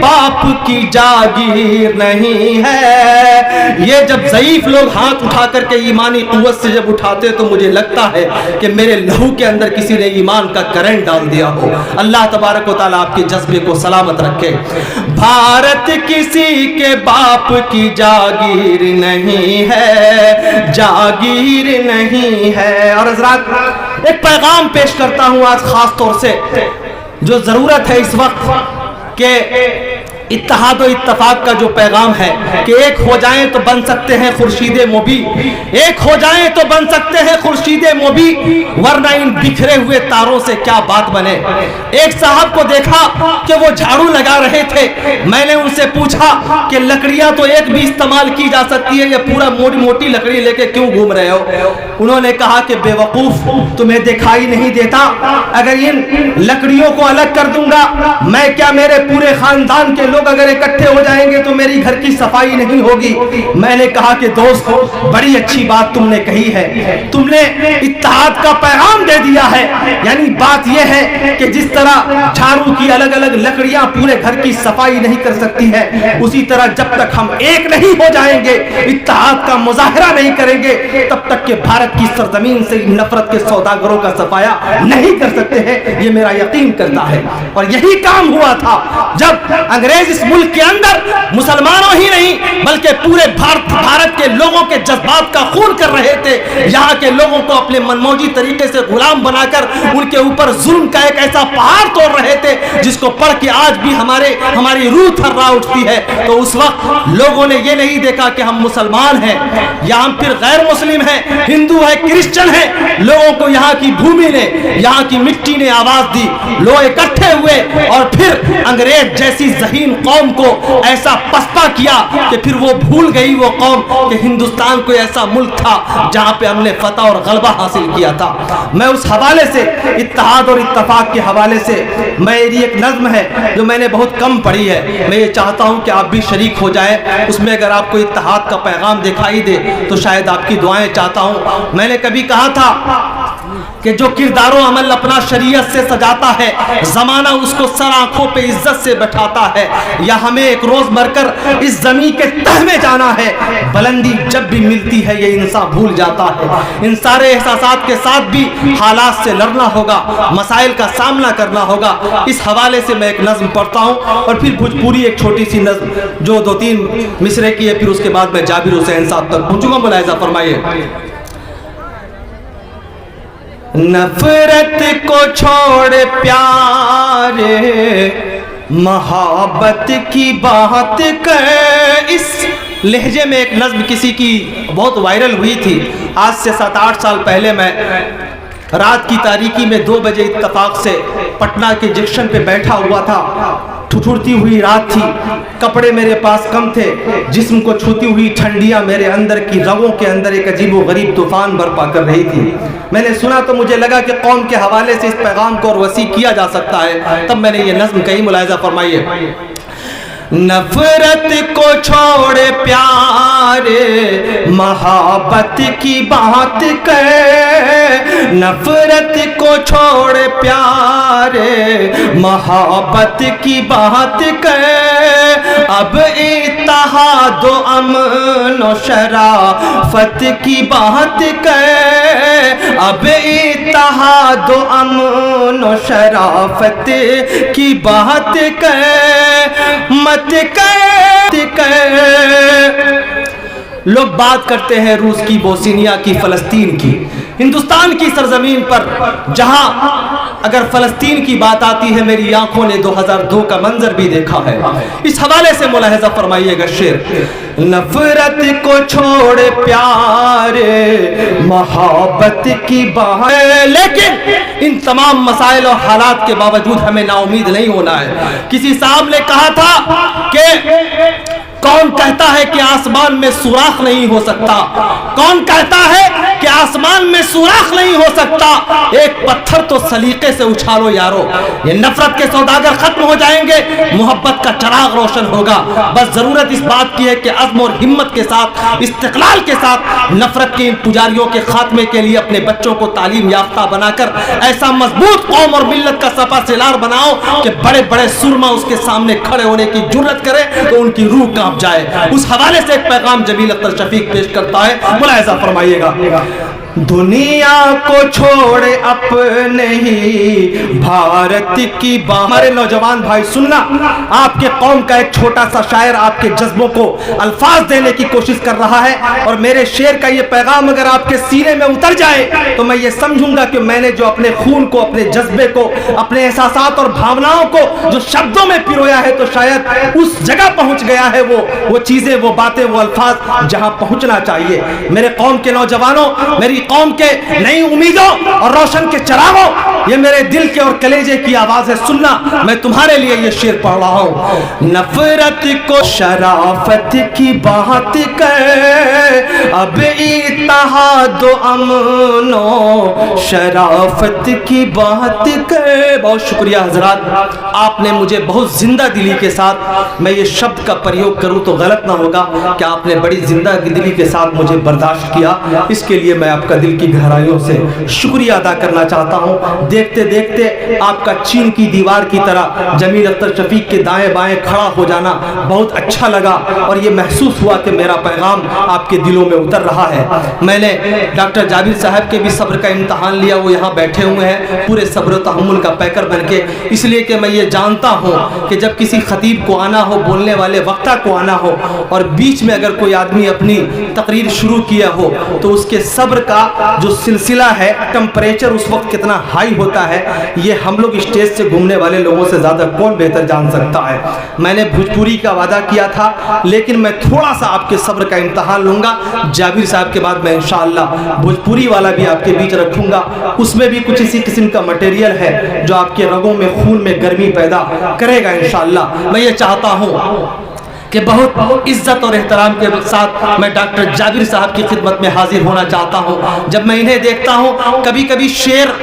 باپ کی جاگیر نہیں ہے. یہ جب ضعیف لوگ ہاتھ اٹھا کر کے ایمانی قوت سے جب اٹھاتے تو مجھے لگتا ہے کہ میرے لہو کے اندر کسی نے ایمان کا کرنٹ ڈال دیا ہو. اللہ تبارک و تعالیٰ آپ کے جذبے کو سلامت رکھے. بھارت کسی کے باپ کی جاگیر نہیں ہے, جاگیر نہیں ہے. اور حضرات ایک پیغام پیش کرتا ہوں آج خاص طور سے, جو ضرورت ہے اس وقت کہ اتحاد و اتفاق کا جو پیغام ہے کہ ایک ہو جائیں تو بن سکتے ہیں خورشید مبی, ایک ہو جائیں تو بن سکتے ہیں خورشید مبی, ورنہ ان بکھرے ہوئے تاروں سے کیا بات بنے. ایک صاحب کو دیکھا کہ وہ جھاڑو لگا رہے تھے. میں نے ان سے پوچھا کہ لکڑیاں تو ایک بھی استعمال کی جا سکتی ہے, یہ پورا موٹی لکڑی لے کے کیوں گھوم رہے ہو؟ انہوں نے کہا کہ بے وقوف, تمہیں دکھائی نہیں دیتا اگر ان لکڑیوں کو الگ کر دوں گا میں کیا, میرے پورے خاندان کے لوگ اگر اکٹھے ہو جائیں گے تو میری گھر کی صفائی نہیں ہوگی. میں نے کہا کہ دوست بڑی اچھی بات تم نے کہی ہے, تم نے اتحاد کا پیغام دے دیا ہے. یعنی بات یہ ہے کہ جس طرح جھاڑو کی الگ الگ لکڑیاں پورے گھر کی صفائی نہیں کر سکتی ہے, اسی طرح جب تک ہم ایک نہیں ہو جائیں گے, اتحاد کا مظاہرہ نہیں کریں گے, تب تک کہ بھارت کی سرزمین سے نفرت کے سوداگروں کا صفایا نہیں کر سکتے ہیں. یہ میرا یقین کرتا ہے. اور یہی کام ہوا تھا جب انگریز اس ملک کے اندر مسلمانوں ہی نہیں بلکہ پورے بھارت کے لوگوں کے جذبات کا خون کر رہے تھے. یہاں کے لوگوں کو اپنے منموجی طریقے سے غلام بنا کر ان کے اوپر ظلم کا ایک ایسا پہاڑ توڑ رہے تھے جس کو پڑھ کے آج بھی ہماری روح تھرا اٹھتی ہے. تو اس وقت لوگوں نے یہ نہیں دیکھا کہ ہم مسلمان ہیں یا ہم پھر غیر مسلم ہیں, ہندو ہے, کرسچن ہے. لوگوں کو یہاں کی بھومی نے, یہاں کی مٹی نے آواز دی, لوگ اکٹھے ہوئے اور پھر انگریز جیسی ذہین قوم کو ایسا پسپا کیا کہ پھر وہ بھول گئی وہ قوم کہ ہندوستان کوئی ایسا ملک تھا جہاں پہ ہم نے فتح اور غلبہ حاصل کیا تھا. میں اس حوالے سے, اتحاد اور اتفاق کے حوالے سے, میری ایک نظم ہے جو میں نے بہت کم پڑھی ہے, میں یہ چاہتا ہوں کہ آپ بھی شریک ہو جائیں اس میں. اگر آپ کو اتحاد کا پیغام دکھائی دے تو شاید آپ کی دعائیں چاہتا ہوں. میں نے کبھی کہا تھا کہ جو کردار و عمل اپنا شریعت سے سجاتا ہے زمانہ اس کو سر آنکھوں پہ عزت سے بٹھاتا ہے, یا ہمیں ایک روز مر کر اس زمین کے تہ میں جانا ہے. بلندی جب بھی ملتی ہے یہ انسان بھول جاتا ہے. ان سارے احساسات کے ساتھ بھی حالات سے لڑنا ہوگا, مسائل کا سامنا کرنا ہوگا. اس حوالے سے میں ایک نظم پڑھتا ہوں اور پھر بھوجپوری ایک چھوٹی سی نظم جو 2-3 مصرے کی ہے, پھر اس کے بعد میں جابر حسین صاحب تک پہنچوں گا. ملاحظہ فرمائیے. نفرت کو چھوڑ پیارے محبت کی بات کر. اس لہجے میں ایک نظم کسی کی بہت وائرل ہوئی تھی آج سے 7-8 سال پہلے. میں رات کی تاریکی میں 2 بجے اتفاق سے پٹنہ کے جنکشن پہ بیٹھا ہوا تھا. ٹھٹھرتی ہوئی رات تھی, کپڑے میرے پاس کم تھے, جسم کو چھوتی ہوئی ٹھنڈیاں میرے اندر کی رگوں کے اندر ایک عجیب و غریب طوفان برپا کر رہی تھی. میں نے سنا تو مجھے لگا کہ قوم کے حوالے سے اس پیغام کو اور وسیع کیا جا سکتا ہے, تب میں نے یہ نظم کہی. ملاحظہ فرمائیے. نفرت کو چھوڑ پیارے محبت کی بات کر, نفرت کو چھوڑ پیارے محبت کی بات کر. اب اتحاد و امن و شرافت کی بات کر, اب اتحاد و امن و شرافت کی بات کر. مت کر. لوگ بات کرتے ہیں روس کی, بوسنیا کی, فلسطین کی, ہندوستان کی سرزمین پر جہاں اگر فلسطین کی بات آتی ہے میری آنکھوں نے 2002 کا منظر بھی دیکھا ہے. اس حوالے سے ملاحظہ فرمائیے گا شعر. نفرت کو چھوڑ پیارے محبت کی بات. لیکن ان تمام مسائل اور حالات کے باوجود ہمیں نا امید نہیں ہونا ہے. کسی صاحب نے کہا تھا کہ کون کہتا ہے کہ آسمان میں سوراخ نہیں ہو سکتا, کون کہتا ہے کہ آسمان میں سوراخ نہیں ہو سکتا، ایک پتھر تو سلیقے سے اچھالو یارو، یہ نفرت کے سوداگر ختم ہو جائیں گے، محبت کا چراغ روشن ہوگا۔ بس ضرورت اس بات کی ہے کہ عزم اور ہمت کے ساتھ، استقلال کے ساتھ نفرت کے ان پجاریوں کے خاتمے کے لیے اپنے بچوں کو تعلیم یافتہ بنا کر ایسا مضبوط قوم اور ملت کا سپہ سالار بناؤ کہ بڑے بڑے سرما اس کے سامنے کھڑے ہونے کی جرت کرے تو ان کی روح کانپ جائے۔ اس حوالے سے ایک پیغام جمیل اختر شفیق پیش کرتا ہے، ملاحظہ فرمائیے گا۔ دنیا کو چھوڑے اپنے ہی بھارت کی ہمارے نوجوان بھائی سننا، آپ کے قوم کا ایک چھوٹا سا شاعر آپ کے جذبوں کو الفاظ دینے کی کوشش کر رہا ہے، اور میرے شعر کا یہ پیغام اگر آپ کے سینے میں اتر جائے تو میں یہ سمجھوں گا کہ میں نے جو اپنے خون کو، اپنے جذبے کو، اپنے احساسات اور بھاوناؤں کو جو شبدوں میں پیرویا ہے تو شاید اس جگہ پہنچ گیا ہے وہ چیزیں، وہ باتیں، وہ الفاظ جہاں پہنچنا چاہیے۔ میرے قوم کے نوجوانوں، میری قوم کے نئی امیدوں اور روشن کے چراغوں، یہ میرے دل کے اور کلیجے کی آواز ہے، سننا، میں تمہارے لیے یہ شعر پڑھ رہا ہوں۔ نفرت کو شرافت کی بات کر، اب اتحاد و امن و شرافت کی بات کر۔ بہت شکریہ حضرات، آپ نے مجھے بہت زندہ دلی کے ساتھ، میں یہ شبد کا پریوگ کروں تو غلط نہ ہوگا کہ آپ نے بڑی زندہ دلی کے ساتھ مجھے برداشت کیا، اس کے لیے میں آپ کا دل کی گہرائیوں سے شکریہ ادا کرنا چاہتا ہوں۔ دیکھتے دیکھتے آپ کا چین کی دیوار کی طرح جمیل اختر شفیق کے دائیں بائیں کھڑا ہو جانا بہت اچھا لگا، اور یہ محسوس ہوا کہ میرا پیغام آپ کے دلوں میں اتر رہا ہے۔ میں نے ڈاکٹر جابر صاحب کے بھی صبر کا امتحان لیا، وہ یہاں بیٹھے ہوئے ہیں پورے صبر و تحمل کا پیکر بن کے، اس لیے کہ میں یہ جانتا ہوں کہ جب کسی خطیب کو آنا ہو، بولنے والے وقتہ کو آنا ہو، اور بیچ میں اگر کوئی آدمی اپنی تقریر شروع کیا ہو تو اس کے صبر کا جو سلسلہ ہے، ٹمپریچر اس وقت کتنا ہائی ہوتا ہے، یہ ہم لوگ اسٹیج سے گھومنے والے لوگوں سے زیادہ کون بہتر جان سکتا ہے۔ میں نے بھوجپوری کا وعدہ کیا تھا، لیکن میں تھوڑا سا آپ کے صبر کا امتحان لوں گا۔ جابر صاحب کے بعد میں انشاءاللہ بھوجپوری والا بھی آپ کے بیچ رکھوں گا، اس میں بھی کچھ اسی قسم کا مٹیریل ہے جو آپ کے رگوں میں، خون میں گرمی پیدا کرے گا انشاءاللہ۔ میں یہ چاہتا ہوں کہ بہت عزت اور احترام کے ساتھ میں ڈاکٹر جابر صاحب کی خدمت میں حاضر ہونا چاہتا ہوں۔ جب میں انہیں دیکھتا ہوں، کبھی کبھی شعر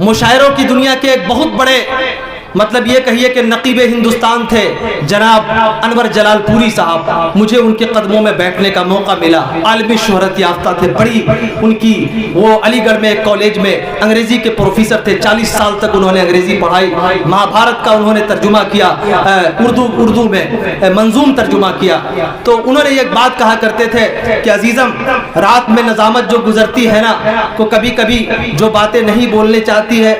مشاعروں کی دنیا کے ایک بہت بڑے، مطلب یہ کہیے کہ نقیب ہندوستان تھے جناب انور جلال پوری صاحب، مجھے ان کے قدموں میں بیٹھنے کا موقع ملا، عالمی شہرت یافتہ تھے، بڑی ان کی، وہ علی گڑھ میں ایک کالج میں انگریزی کے پروفیسر تھے، 40 سال تک انہوں نے انگریزی پڑھائی، مہابھارت کا انہوں نے ترجمہ کیا، اردو میں منظوم ترجمہ کیا۔ تو انہوں نے ایک بات کہا کرتے تھے کہ عزیزم، رات میں نظامت جو گزرتی ہے نا، کو کبھی کبھی جو باتیں نہیں بولنے چاہتی ہے،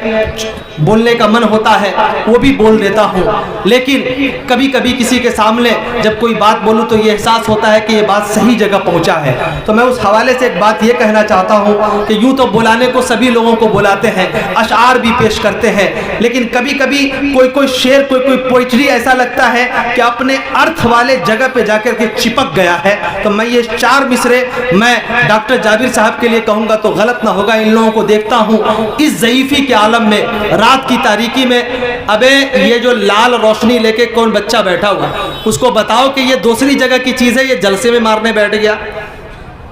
بولنے کا من ہوتا ہے وہ بھی بول دیتا ہوں، لیکن کبھی کبھی کسی کے سامنے جب کوئی بات بولوں تو یہ احساس ہوتا ہے کہ یہ بات صحیح جگہ پہنچا ہے۔ تو میں اس حوالے سے ایک بات یہ کہنا چاہتا ہوں کہ یوں تو بلانے کو سبھی لوگوں کو بلاتے ہیں، اشعار بھی پیش کرتے ہیں، لیکن کبھی کبھی کوئی شعر، کوئی پوئٹری ایسا لگتا ہے کہ اپنے ارتھ والے جگہ پہ جا کر کے چپک گیا ہے۔ تو میں یہ 4 مصرے میں ڈاکٹر جابر صاحب کے لیے کہوں گا تو غلط نہ ہوگا۔ ان لوگوں کو دیکھتا ہوں اس ضعیفی کے عالم میں، رات کی تاریکی میں، ابے یہ جو لال روشنی لے کے کون بچہ بیٹھا ہوا، اس کو بتاؤ کہ یہ دوسری جگہ کی چیز ہے، یہ جلسے میں مارنے بیٹھ گیا،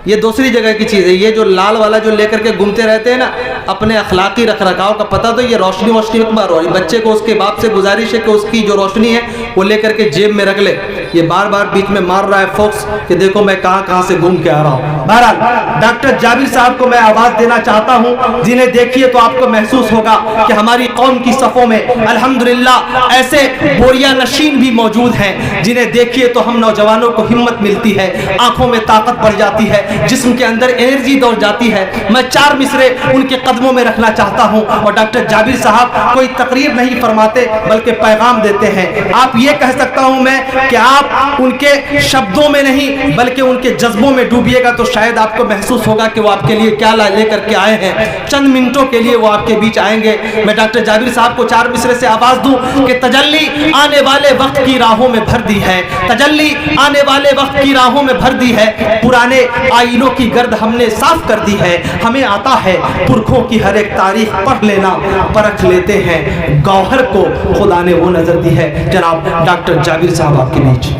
یہ دوسری جگہ کی چیز ہے۔ یہ جو لال والا جو لے کر کے گھومتے رہتے ہیں نا، اپنے اخلاقی رکھ رکھاؤ کا پتہ تو یہ روشنی مت مارو۔ بچے کو اس کے باپ سے گزارش ہے کہ اس کی جو روشنی ہے وہ لے کر کے جیب میں رکھ لے، یہ بار بار بیچ میں مار رہا ہے فوکس کہ دیکھو میں کہاں سے گھوم کے آ رہا ہوں۔ بہرحال ڈاکٹر جابر صاحب کو میں آواز دینا چاہتا ہوں، جنہیں دیکھیے تو آپ کو محسوس ہوگا کہ ہماری قوم کی صفوں میں الحمدللہ ایسے بوریا نشین بھی موجود ہیں، جنہیں دیکھیے تو ہم نوجوانوں کو ہمت ملتی ہے، آنکھوں میں طاقت بڑھ جاتی ہے، جسم کے اندر انرجی دوڑ جاتی ہے۔ میں 4 مصرے ان کے قدموں میں رکھنا چاہتا ہوں، اور ڈاکٹر جابر صاحب کوئی تقریر نہیں فرماتے بلکہ پیغام دیتے ہیں۔ آپ یہ کہہ سکتا ہوں میں کہ آپ ان کے شبدوں میں نہیں بلکہ ان کے جذبوں میں ڈوبیے گا تو شاید آپ کو محسوس ہوگا کہ وہ آپ کے لیے کیا لے کر کے آئے ہیں۔ چند منٹوں کے لیے وہ آپ کے بیچ آئیں گے۔ میں ڈاکٹر جابر صاحب کو 4 مصرے سے آواز دوں کہ تجلی آنے والے وقت کی راہوں میں بھر دی ہے، تجلی آنے والے وقت کی راہوں میں بھر دی ہے، پرانے آئینوں کی گرد ہم نے صاف کر دی ہے، ہمیں آتا ہے پرکھوں کی ہر ایک تاریخ پڑھ لینا، پرکھ لیتے ہیں گوہر کو خدا نے وہ نظر دی ہے۔ جناب ڈاکٹر جابر صاحب آپ کے بیچ۔